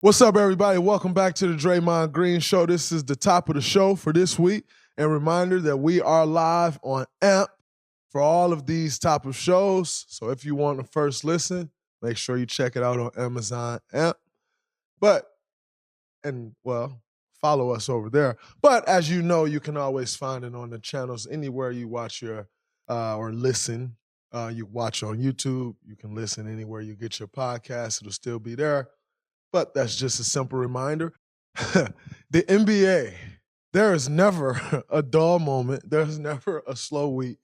What's up, everybody? Welcome back to the Draymond Green Show. This is the top of the show for this week. And reminder that we are live on AMP for all of these top of shows. So if you want to first listen, make sure you check it out on Amazon AMP. Follow us over there. But as you know, you can always find it on the channels anywhere you watch your or listen. You watch on YouTube. You can listen anywhere you get your podcast. It'll still be there. But that's just a simple reminder. The NBA, there is never a dull moment. There's never a slow week.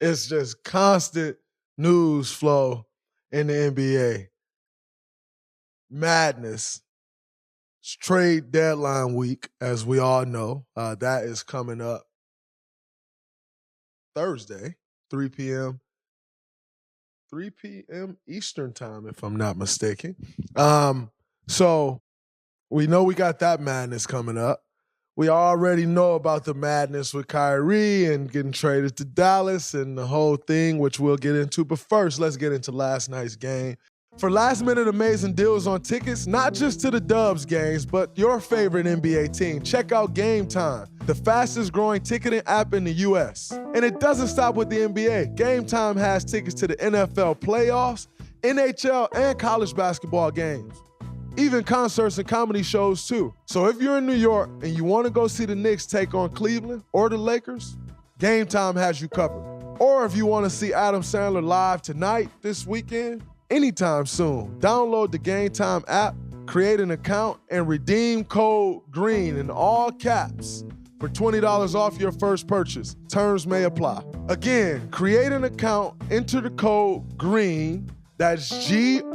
It's just constant news flow in the NBA. Madness. It's trade deadline week, as we all know. That is coming up Thursday, 3 p.m. 3 p.m. Eastern time, if I'm not mistaken. So we know we got that madness coming up. We already know about the madness with Kyrie and getting traded to Dallas and the whole thing, which we'll get into. But first, let's get into last night's game. For last-minute amazing deals on tickets, not just to the Dubs games, but your favorite NBA team, check out Game Time, the fastest-growing ticketing app in the U.S. And it doesn't stop with the NBA. Game Time has tickets to the NFL playoffs, NHL, and college basketball games. Even concerts and comedy shows, too. So if you're in New York and you want to go see the Knicks take on Cleveland or the Lakers, Game Time has you covered. Or if you want to see Adam Sandler live tonight, this weekend, anytime soon, download the Game Time app, create an account, and redeem code GREEN in all caps for $20 off your first purchase. Terms may apply. Again, create an account, enter the code GREEN, that's GREEN,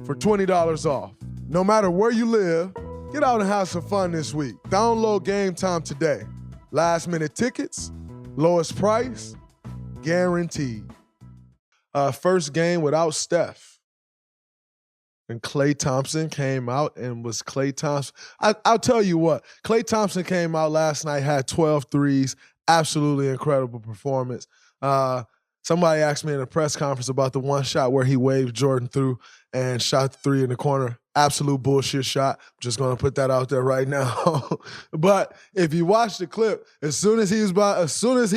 for $20 off. No matter where you live, get out and have some fun this week. Download Game Time today. Last minute tickets, lowest price, guaranteed. First game without Steph. And Klay Thompson came out and was Klay Thompson. I'll tell you what, Klay Thompson came out last night, had 12 threes, absolutely incredible performance. Somebody asked me in a press conference about the one shot where he waved Jordan through and shot the three in the corner. Absolute bullshit shot. I'm just going to put that out there right now. But if you watch the clip, as soon as he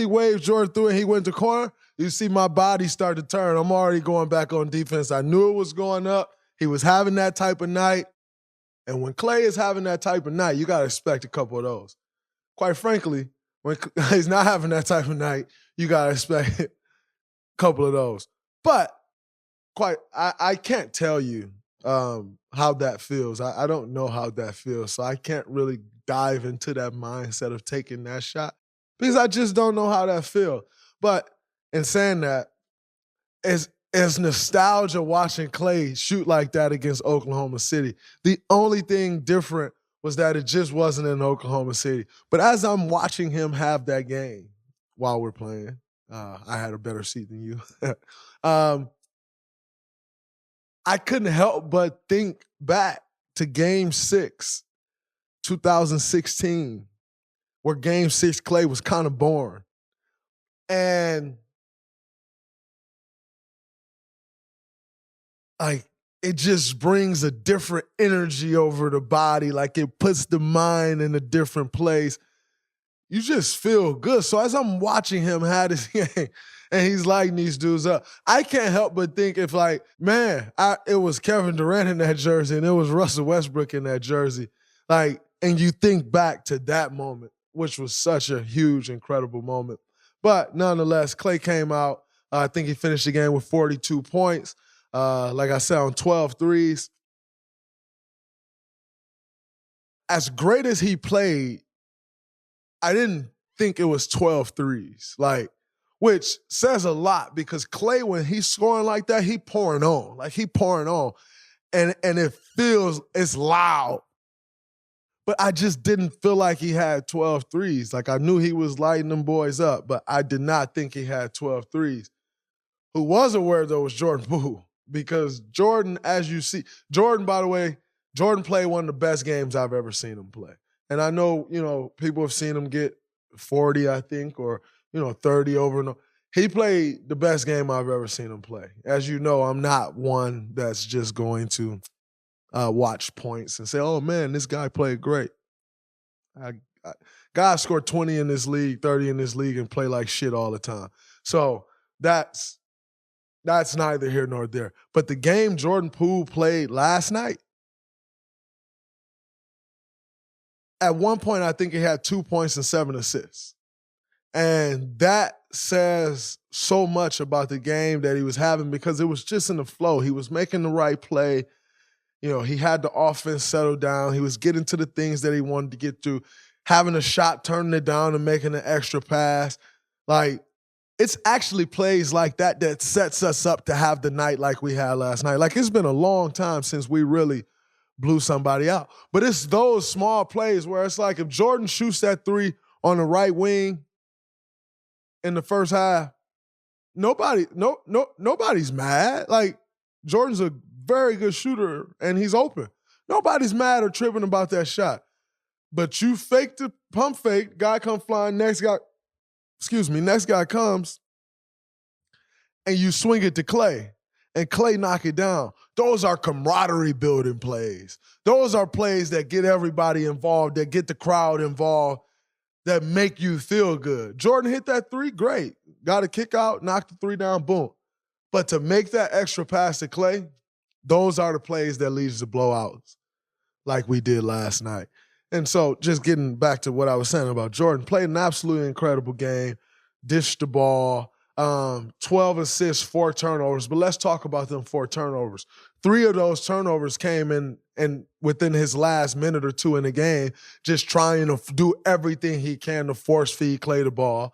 waved Jordan through and he went to corner, you see my body start to turn. I'm already going back on defense. I knew it was going up. He was having that type of night. And when Klay is having that type of night, you got to expect a couple of those. Quite frankly, when he's not having that type of night, you got to expect a couple of those. But I can't tell you how that feels. I don't know how that feels. So I can't really dive into that mindset of taking that shot because I just don't know how that feels. But in saying that, as nostalgia watching Klay shoot like that against Oklahoma City. The only thing different was that it just wasn't in Oklahoma City. But as I'm watching him have that game while we're playing, I had a better seat than you. I couldn't help but think back to Game 6, 2016, where Game 6 Klay was kind of boring. And it just brings a different energy over the body. Like it puts the mind in a different place. You just feel good. So as I'm watching him have this game and he's lighting these dudes up, I can't help but think if it was Kevin Durant in that jersey and it was Russell Westbrook in that jersey. And you think back to that moment, which was such a huge, incredible moment. But nonetheless, Klay came out. I think he finished the game with 42 points. Like I said, on 12 threes. As great as he played, I didn't think it was 12 threes. Which says a lot because Klay, when he's scoring like that, he pouring on. And it's loud. But I just didn't feel like he had 12 threes. I knew he was lighting them boys up, but I did not think he had 12 threes. Who was aware, though, was Jordan Poole. Because Jordan, as you see, by the way, Jordan played one of the best games I've ever seen him play. And I know, people have seen him get 40, I think, or, 30 over and over. He played the best game I've ever seen him play. As you know, I'm not one that's just going to watch points and say, oh, man, this guy played great. Guys score 20 in this league, 30 in this league, and play like shit all the time. So that's neither here nor there. But the game Jordan Poole played last night, at one point, I think he had 2 points and 7 assists. And that says so much about the game that he was having because it was just in the flow. He was making the right play. You know, he had the offense settle down. He was getting to the things that he wanted to get to, having a shot, turning it down, and making an extra pass. Like, it's actually plays like that that sets us up to have the night like we had last night. Like, it's been a long time since we really blew somebody out. But it's those small plays where it's like if Jordan shoots that three on the right wing in the first half, nobody's mad. Like, Jordan's a very good shooter and he's open. Nobody's mad or tripping about that shot. But you fake the pump fake, guy come flying, next guy comes, and you swing it to Klay, and Klay knock it down. Those are camaraderie building plays. Those are plays that get everybody involved, that get the crowd involved, that make you feel good. Jordan hit that three, great. Got a kick out, knocked the three down, boom. But to make that extra pass to Klay, those are the plays that leads to blowouts like we did last night. And so just getting back to what I was saying about Jordan, played an absolutely incredible game, dished the ball, 12 assists, 4 turnovers. But let's talk about them 4 turnovers. 3 of those turnovers came in and within his last minute or two in the game, just trying to do everything he can to force feed Klay the ball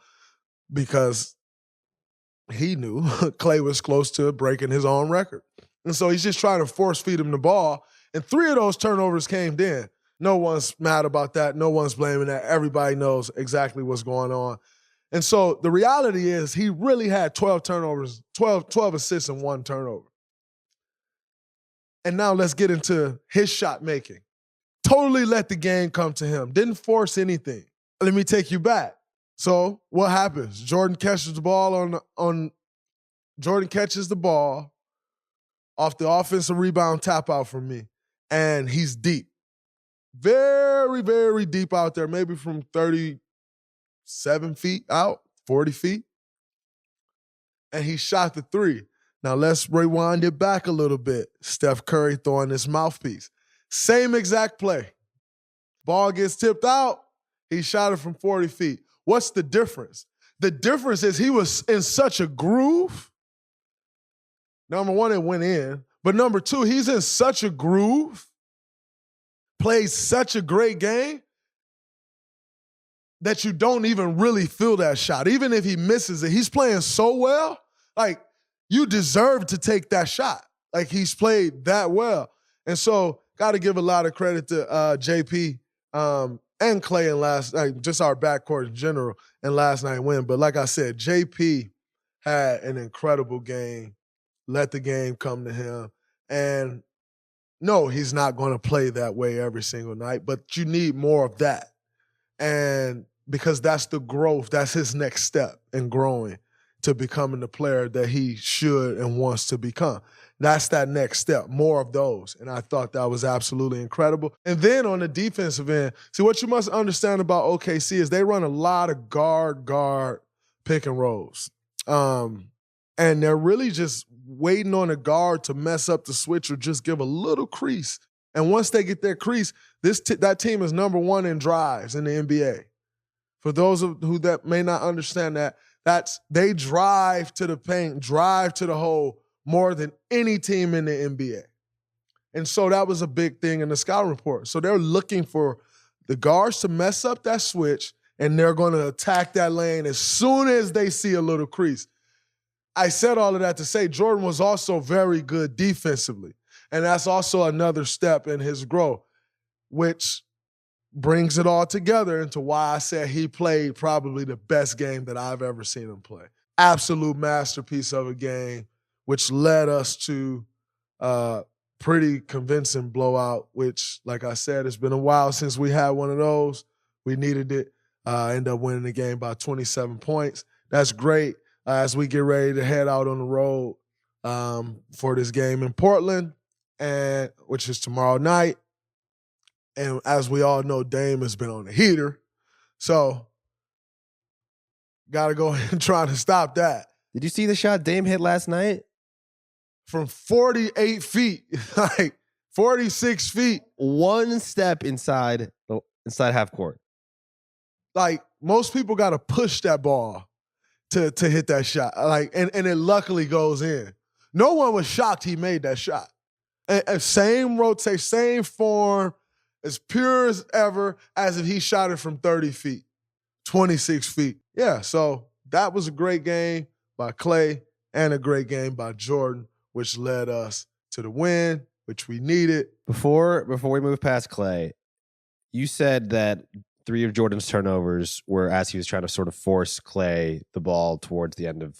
because he knew Klay was close to breaking his own record. And so he's just trying to force feed him the ball. And 3 of those turnovers came in. No one's mad about that. No one's blaming that. Everybody knows exactly what's going on. And so the reality is he really had 12 turnovers, 12 assists and 1 turnover. And now let's get into his shot making. Totally let the game come to him. Didn't force anything. Let me take you back. So what happens? Jordan catches the ball off the offensive rebound tap out from me, and he's deep. Very, very deep out there, maybe from 37 feet out, 40 feet. And he shot the three. Now let's rewind it back a little bit. Steph Curry throwing his mouthpiece. Same exact play. Ball gets tipped out. He shot it from 40 feet. What's the difference? The difference is he was in such a groove. Number one, it went in. But number two, he's in such a groove, plays such a great game that you don't even really feel that shot. Even if he misses it, he's playing so well, like, you deserve to take that shot. Like, he's played that well. And so, got to give a lot of credit to JP and Klay and last night, just our backcourt in general, and last night win. But like I said, JP had an incredible game, let the game come to him. And no, he's not going to play that way every single night, but you need more of that. And because that's the growth, that's his next step in growing to becoming the player that he should and wants to become. That's that next step, more of those. And I thought that was absolutely incredible. And then on the defensive end, see, what you must understand about OKC is they run a lot of guard pick and rolls. And they're really just waiting on a guard to mess up the switch or just give a little crease. And once they get their crease, that team is number 1 in drives in the NBA. For those who that may not understand that, they drive to the paint, drive to the hole more than any team in the NBA. And so that was a big thing in the scouting report. So they're looking for the guards to mess up that switch, and they're going to attack that lane as soon as they see a little crease. I said all of that to say Jordan was also very good defensively. And that's also another step in his growth, which brings it all together into why I said he played probably the best game that I've ever seen him play. Absolute masterpiece of a game, which led us to a pretty convincing blowout, which, like I said, it's been a while since we had one of those. We needed it. Ended up winning the game by 27 points. That's great as we get ready to head out on the road for this game in Portland. and which is tomorrow night. And as we all know, Dame has been on the heater. So got to go ahead and try to stop that. Did you see the shot Dame hit last night? From 48 feet, like 46 feet. One step inside half court. Like, most people got to push that ball to hit that shot. Like, and it luckily goes in. No one was shocked he made that shot. And same rotate, same form, as pure as ever, as if he shot it from 30 feet, 26 feet. Yeah, so that was a great game by Klay and a great game by Jordan, which led us to the win, which we needed. Before we move past Klay, you said that 3 of Jordan's turnovers were as he was trying to sort of force Klay the ball towards the end of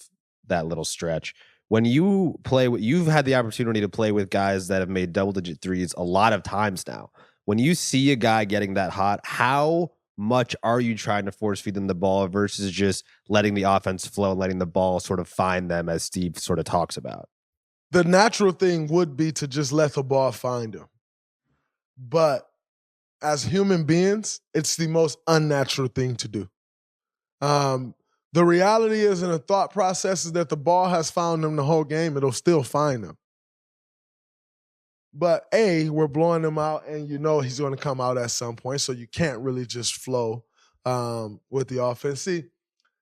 that little stretch. When you play, you've had the opportunity to play with guys that have made double-digit threes a lot of times now. When you see a guy getting that hot, how much are you trying to force feed them the ball versus just letting the offense flow and letting the ball sort of find them, as Steve sort of talks about? The natural thing would be to just let the ball find him. But as human beings, it's the most unnatural thing to do. The reality is, and the thought process is that the ball has found them the whole game. It'll still find them. But we're blowing him out, and you know he's going to come out at some point, so you can't really just flow with the offense. See,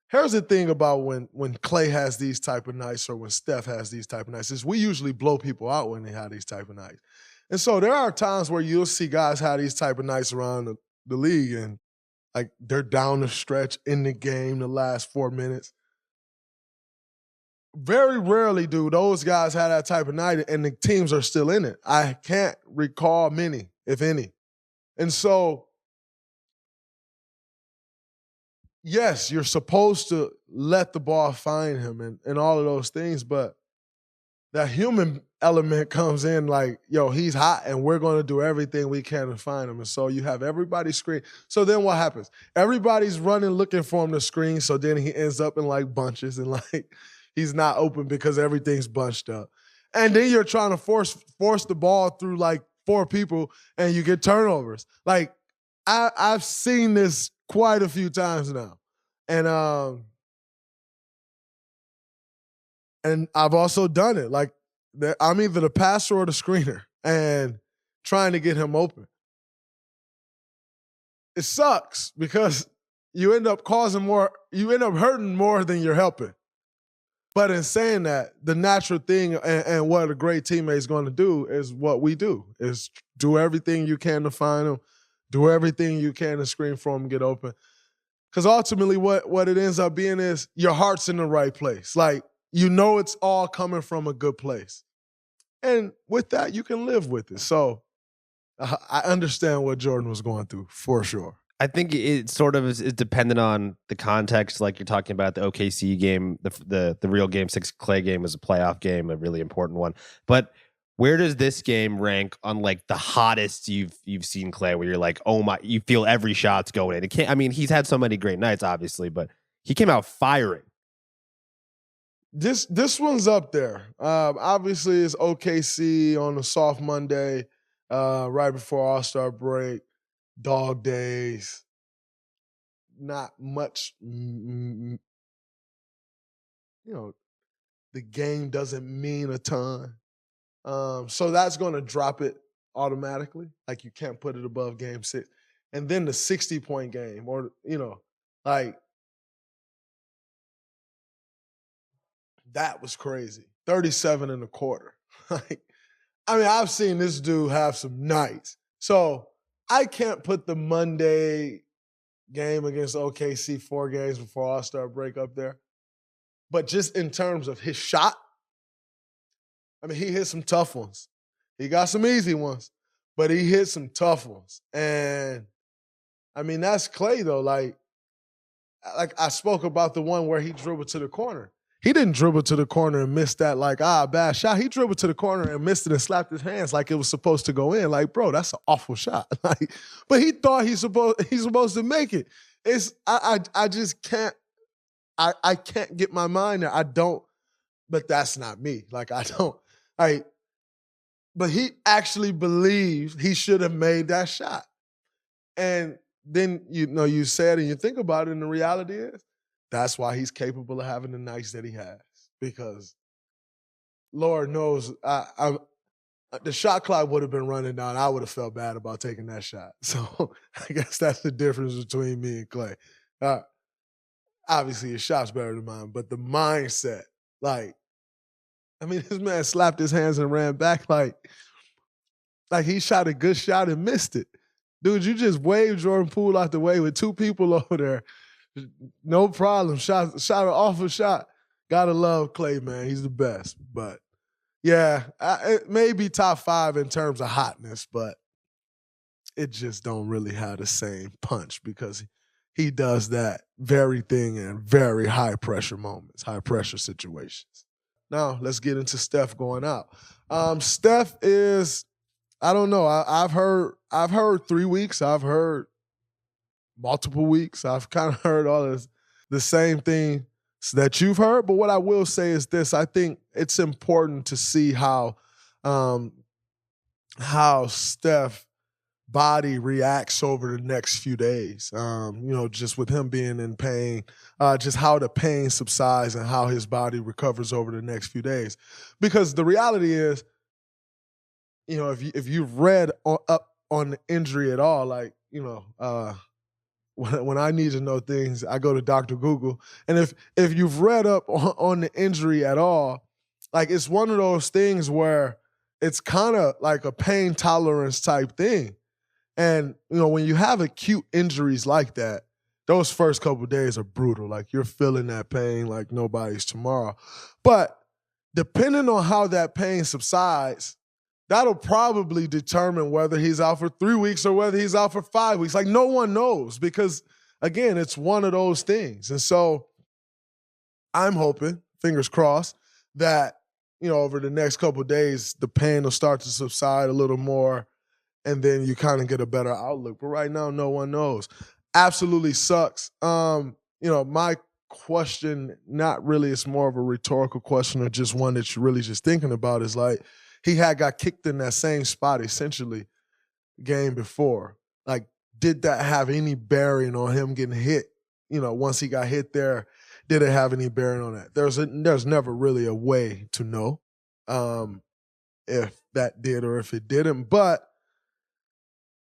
here's the thing about when Klay has these type of nights, or when Steph has these type of nights, is we usually blow people out when they have these type of nights. And so there are times where you'll see guys have these type of nights around the league, and like they're down the stretch in the game the last 4 minutes. Very rarely do those guys have that type of night and the teams are still in it. I can't recall many, if any. And so, yes, you're supposed to let the ball find him and all of those things, but that human element comes in like, yo, he's hot and we're going to do everything we can to find him. And so you have everybody screen. So then what happens? Everybody's running looking for him to screen, so then he ends up in like bunches and like he's not open because everything's bunched up. And then you're trying to force the ball through like 4 people and you get turnovers. Like I've seen this quite a few times now. And I've also done it. Like, I'm either the passer or the screener and trying to get him open. It sucks because you end up hurting more than you're helping. But in saying that, the natural thing and what a great teammate is going to do is what we do, is do everything you can to find him, do everything you can to screen for him, get open. Because ultimately what it ends up being is your heart's in the right place. Like, you know it's all coming from a good place. And with that, you can live with it. So I understand what Jordan was going through, for sure. I think it sort of is dependent on the context, like you're talking about the OKC game, the real Game 6 Klay game was a playoff game, a really important one. But where does this game rank on like the hottest you've seen Klay, where you're like, oh my, you feel every shot's going in? It can't. I mean, he's had so many great nights, obviously, but he came out firing. This one's up there. Obviously, it's OKC on a soft Monday, right before All-Star break, dog days. Not much, the game doesn't mean a ton. So that's going to drop it automatically. Like, you can't put it above Game 6. And then the 60-point game, or, like, that was crazy. 37 and a quarter. Like, I mean, I've seen this dude have some nights. So I can't put the Monday game against OKC 4 games before All-Star break up there. But just in terms of his shot, I mean, he hit some tough ones. He got some easy ones, but he hit some tough ones. And, I mean, that's Klay, though. Like I spoke about the one where he dribbled to the corner. He didn't dribble to the corner and miss that bad shot. He dribbled to the corner and missed it and slapped his hands like it was supposed to go in. Like, bro, that's an awful shot. Like, but he thought he's supposed to make it. I just can't. I can't get my mind there. I don't. But that's not me. Like, I don't. But he actually believes he should have made that shot. And then, you said and you think about it, and the reality is that's why he's capable of having the nights that he has. Because Lord knows the shot clock would have been running down. I would have felt bad about taking that shot. So I guess that's the difference between me and Klay. Obviously, his shot's better than mine, but the mindset, this man slapped his hands and ran back like he shot a good shot and missed it. Dude, you just waved Jordan Poole out the way with two people over there. No problem. Shot an awful shot. Gotta love Klay, man. He's the best. But yeah, it may be top 5 in terms of hotness, but it just don't really have the same punch because he does that very thing in very high pressure moments, high pressure situations. Now let's get into Steph going out. Steph is, I don't know. I've heard 3 weeks. I've heard multiple weeks. I've kind of heard all this, the same thing that you've heard. But what I will say is this: I think it's important to see how Steph body reacts over the next few days. Just with him being in pain, just how the pain subsides and how his body recovers over the next few days. Because the reality is, if you've read up on the injury at all, when I need to know things, I go to Dr. Google. And if you've read up on the injury at all, it's one of those things where it's kind of like a pain tolerance type thing. And, when you have acute injuries like that, those first couple of days are brutal. You're feeling that pain like nobody's tomorrow. But depending on how that pain subsides, that'll probably determine whether he's out for 3 weeks or whether he's out for 5 weeks. No one knows because, again, it's one of those things. And so I'm hoping, fingers crossed, that, over the next couple of days, the pain will start to subside a little more and then you kind of get a better outlook. But right now, no one knows. Absolutely sucks. My question, not really, it's more of a rhetorical question or just one that you're really just thinking about is he had got kicked in that same spot essentially game before. Did that have any bearing on him getting hit? Once he got hit there, did it have any bearing on that? There's never really a way to know if that did or if it didn't. But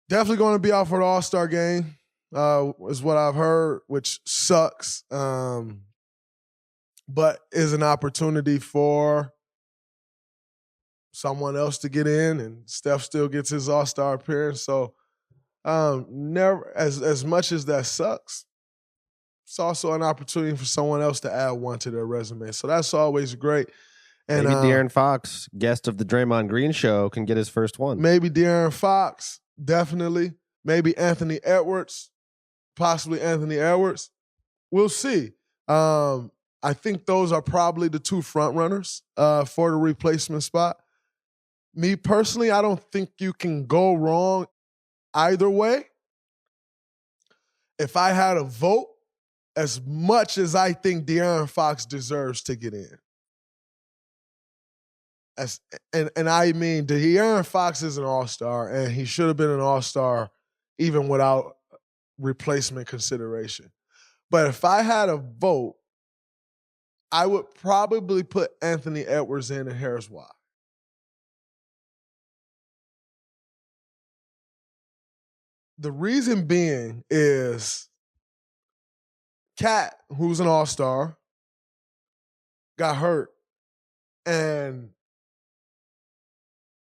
definitely going to be out for the All-Star game is what I've heard, which sucks. But is an opportunity for someone else to get in, and Steph still gets his All-Star appearance. So never, as much as that sucks, it's also an opportunity for someone else to add one to their resume. So that's always great. And maybe De'Aaron Fox, guest of the Draymond Green Show, can get his first one. Maybe De'Aaron Fox, definitely. Maybe Anthony Edwards, possibly Anthony Edwards. We'll see. I think those are probably the two front runners for the replacement spot. Me personally, I don't think you can go wrong either way. If I had a vote, as much as I think De'Aaron Fox deserves to get in. And I mean, De'Aaron Fox is an all-star, and he should have been an all-star even without replacement consideration. But if I had a vote, I would probably put Anthony Edwards in, and here's why. The reason being is Cat, who's an all-star, got hurt. And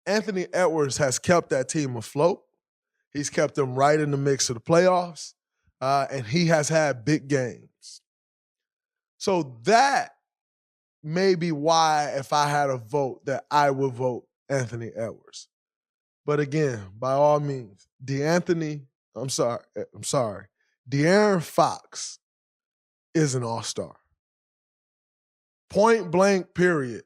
Anthony Edwards has kept that team afloat. He's kept them right in the mix of the playoffs. And he has had big games. So that may be why, if I had a vote, that I would vote Anthony Edwards. But again, by all means, De'Aaron Fox is an all-star. Point blank, period.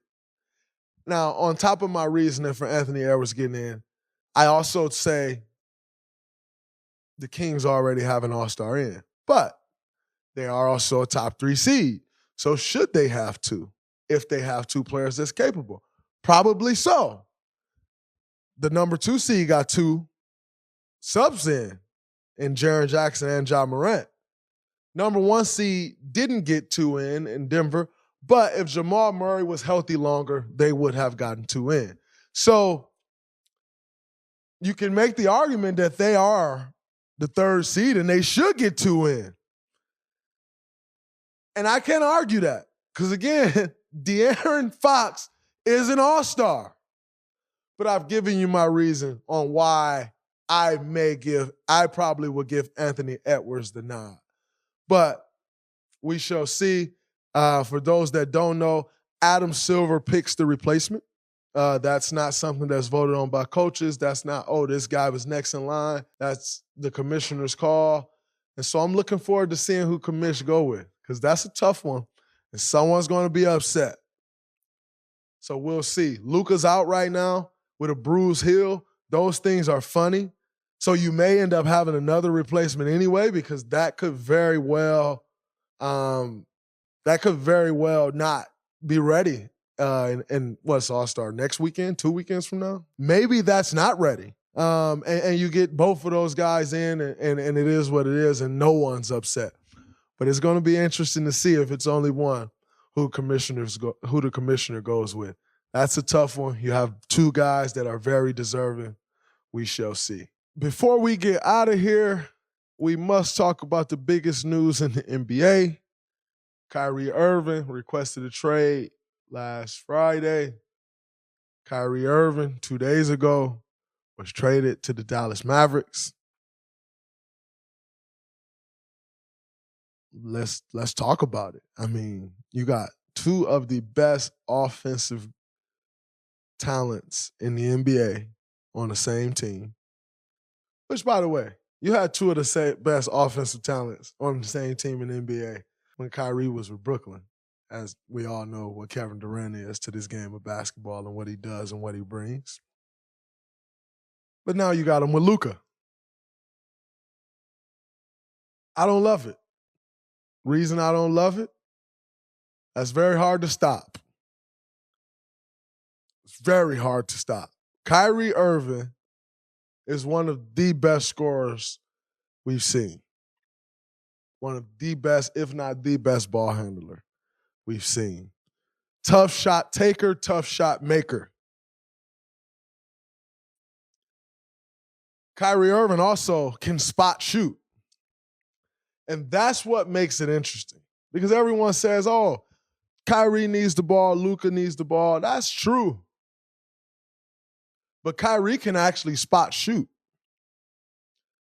Now, on top of my reasoning for Anthony Edwards getting in, I also say the Kings already have an all-star in, but they are also a top 3 seed. So should they have to, if they have 2 players that's capable? Probably so. the number 2 seed got 2 subs in Jaren Jackson and Ja Morant. Number 1 seed didn't get 2 in Denver, but if Jamal Murray was healthy longer, they would have gotten 2 in. So you can make the argument that they are the 3rd seed and they should get 2 in. And I can't argue that because, again, De'Aaron Fox is an all-star. But I've given you my reason on why I probably would give Anthony Edwards the nod. But we shall see. For those that don't know, Adam Silver picks the replacement. That's not something that's voted on by coaches. That's not, this guy was next in line. That's the commissioner's call. And so I'm looking forward to seeing who commish go with because that's a tough one. And someone's going to be upset. So we'll see. Luka's out right now with a bruised heel. Those things are funny. So you may end up having another replacement anyway because that could very well not be ready. And what's All-Star next weekend, 2 weekends from now? Maybe that's not ready. And you get both of those guys in and it is what it is and no one's upset. But it's going to be interesting to see if it's only one who the commissioner goes with. That's a tough one. You have 2 guys that are very deserving. We shall see. Before we get out of here, we must talk about the biggest news in the NBA. Kyrie Irving requested a trade last Friday. Kyrie Irving, 2 days ago, was traded to the Dallas Mavericks. Let's talk about it. I mean, you got 2 of the best offensive talents in the NBA on the same team. Which, by the way, you had 2 of the best offensive talents on the same team in the NBA when Kyrie was with Brooklyn. As we all know what Kevin Durant is to this game of basketball and what he does and what he brings. But now you got him with Luka. I don't love it. Reason I don't love it? That's very hard to stop. It's very hard to stop. Kyrie Irving is one of the best scorers we've seen. One of the best, if not the best ball handler we've seen. Tough shot taker, tough shot maker. Kyrie Irving also can spot shoot. And that's what makes it interesting. Because everyone says, Kyrie needs the ball, Luka needs the ball. That's true. But Kyrie can actually spot shoot.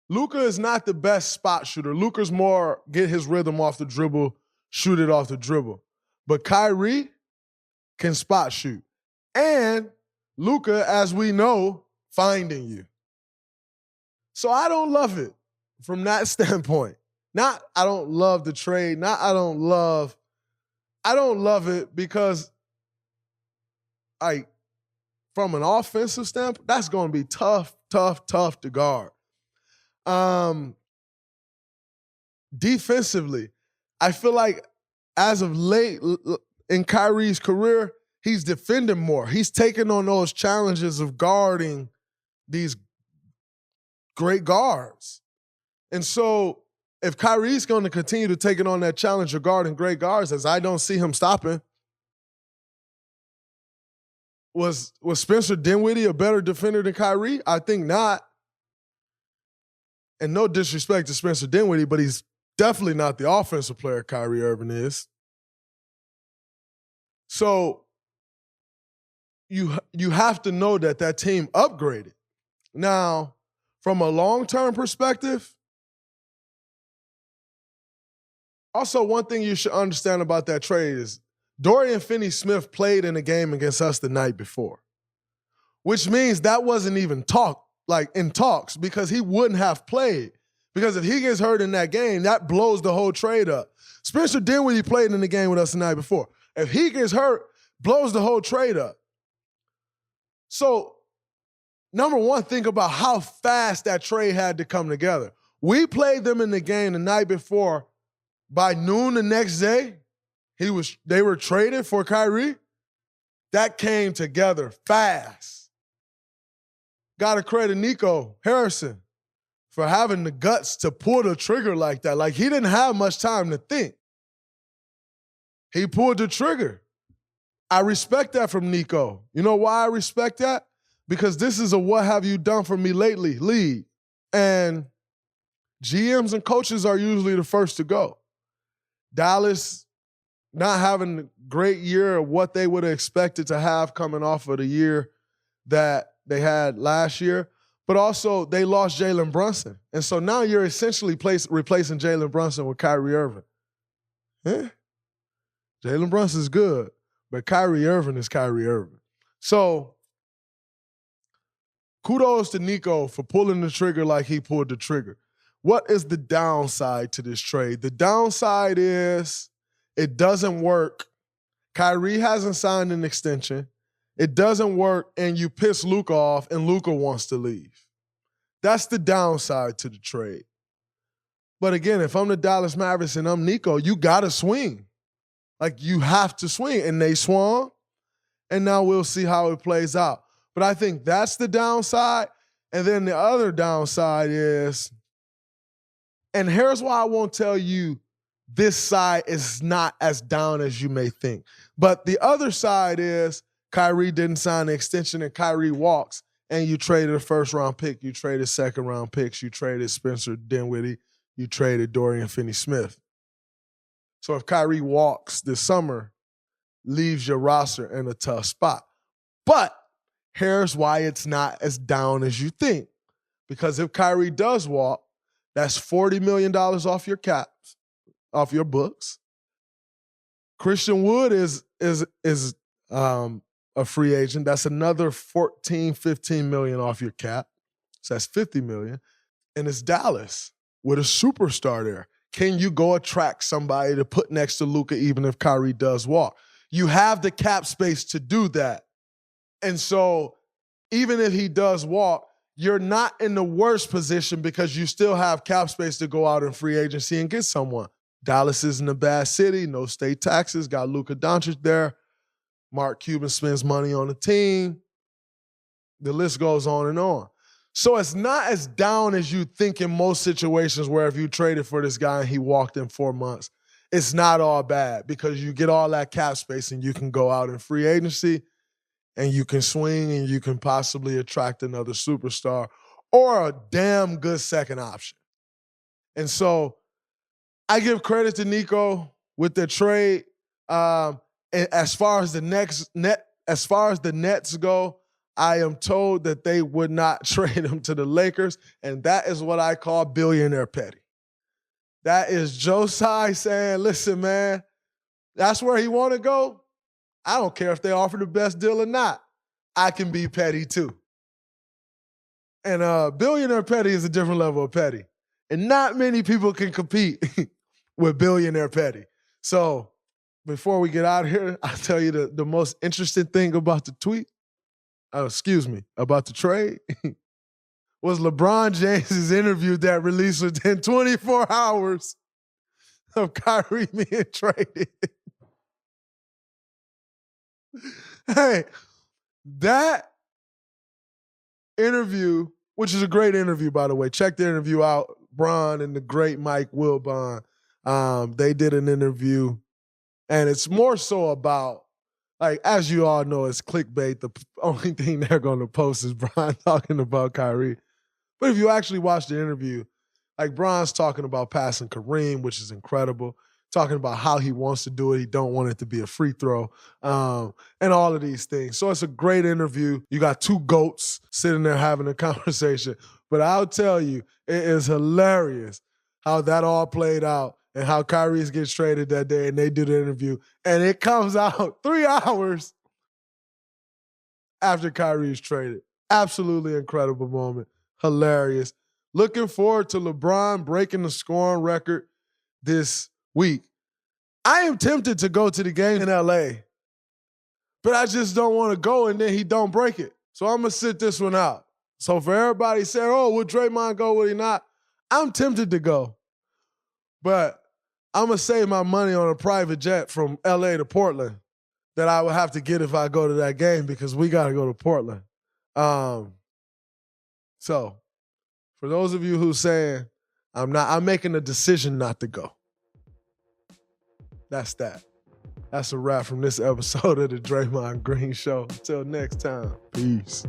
Luka is not the best spot shooter. Luka's more get his rhythm off the dribble, shoot it off the dribble. But Kyrie can spot shoot. And Luka, as we know, finding you. So I don't love it from that standpoint. Not I don't love the trade. Not I don't love it because from an offensive standpoint, that's going to be tough to guard. Defensively, I feel like as of late in Kyrie's career, he's defending more. He's taking on those challenges of guarding these great guards. And so if Kyrie's going to continue to take it on that challenge of guarding great guards, as I don't see him stopping, was Spencer Dinwiddie a better defender than Kyrie? I think not. And no disrespect to Spencer Dinwiddie, but he's definitely not the offensive player Kyrie Irving is. So you have to know that team upgraded. Now, from a long-term perspective, also one thing you should understand about that trade is Dorian Finney-Smith played in a game against us the night before, which means that wasn't even in talks because he wouldn't have played. Because if he gets hurt in that game, that blows the whole trade up. Spencer Dinwiddie played in the game with us the night before. If he gets hurt, blows the whole trade up. So, number one, think about how fast that trade had to come together. We played them in the game the night before. By noon the next day, they were traded for Kyrie. That came together fast. Got to credit Nico Harrison for having the guts to pull the trigger like that. Like, he didn't have much time to think. He pulled the trigger. I respect that from Nico. You know why I respect that? Because this is a what have you done for me lately league. And GMs and coaches are usually the first to go. Dallas not having a great year of what they would have expected to have coming off of the year that they had last year. But also, they lost Jalen Brunson. And so now you're essentially replacing Jalen Brunson with Kyrie Irving. Jalen Brunson's good, but Kyrie Irving is Kyrie Irving. So kudos to Nico for pulling the trigger like he pulled the trigger. What is the downside to this trade? The downside is it doesn't work. Kyrie hasn't signed an extension. It doesn't work, and you piss Luka off, and Luka wants to leave. That's the downside to the trade. But again, if I'm the Dallas Mavericks and I'm Nico, you got to swing. Like, you have to swing. And they swung, and now we'll see how it plays out. But I think that's the downside. And then the other downside is, and here's why I won't tell you this side is not as down as you may think. But the other side is Kyrie didn't sign an extension and Kyrie walks, and you traded a first-round pick, you traded second-round picks, you traded Spencer Dinwiddie, you traded Dorian Finney-Smith. So if Kyrie walks this summer, leaves your roster in a tough spot. But here's why it's not as down as you think. Because if Kyrie does walk, that's $40 million off your caps, off your books. Christian Wood is a free agent. That's another $15 million off your cap. So that's $50 million. And it's Dallas with a superstar there. Can you go attract somebody to put next to Luka even if Kyrie does walk? You have the cap space to do that. And so even if he does walk, you're not in the worst position because you still have cap space to go out in free agency and get someone. Dallas isn't a bad city, no state taxes, got Luka Doncic there. Mark Cuban spends money on the team. The list goes on and on. So it's not as down as you think in most situations where if you traded for this guy and he walked in 4 months, it's not all bad because you get all that cap space and you can go out in free agency and you can swing and you can possibly attract another superstar or a damn good second option. And so I give credit to Nico with the trade. And as far as the Nets go, I am told that they would not trade him to the Lakers, and that is what I call billionaire petty. That is Joe Tsai saying, listen, man, that's where he want to go. I don't care if they offer the best deal or not. I can be petty too. And billionaire petty is a different level of petty. And not many people can compete with billionaire petty. So before we get out of here, I'll tell you the most interesting thing about the tweet, about the trade, was LeBron James's interview that released within 24 hours of Kyrie being traded. Hey, that interview, which is a great interview, by the way. Check the interview out. Bron and the great Mike Wilbon, they did an interview, and it's more so about, like, as you all know, it's clickbait. The only thing they're going to post is Bron talking about Kyrie. But if you actually watch the interview, like, Bron's talking about passing Kareem, which is incredible, talking about how he wants to do it. He don't want it to be a free throw, and all of these things. So it's a great interview. You got two GOATs sitting there having a conversation. But I'll tell you, it is hilarious how that all played out and how Kyrie gets traded that day and they do the interview. And it comes out 3 hours after Kyrie's traded. Absolutely incredible moment. Hilarious. Looking forward to LeBron breaking the scoring record this week. I am tempted to go to the game in LA, but I just don't want to go and then he don't break it. So I'm going to sit this one out. So for everybody saying, oh, would Draymond go, would he not? I'm tempted to go, but I'm going to save my money on a private jet from LA to Portland that I would have to get if I go to that game because we got to go to Portland. So, for those of you who saying, I'm making a decision not to go. That's that. That's a wrap from this episode of the Draymond Green Show. Until next time, peace.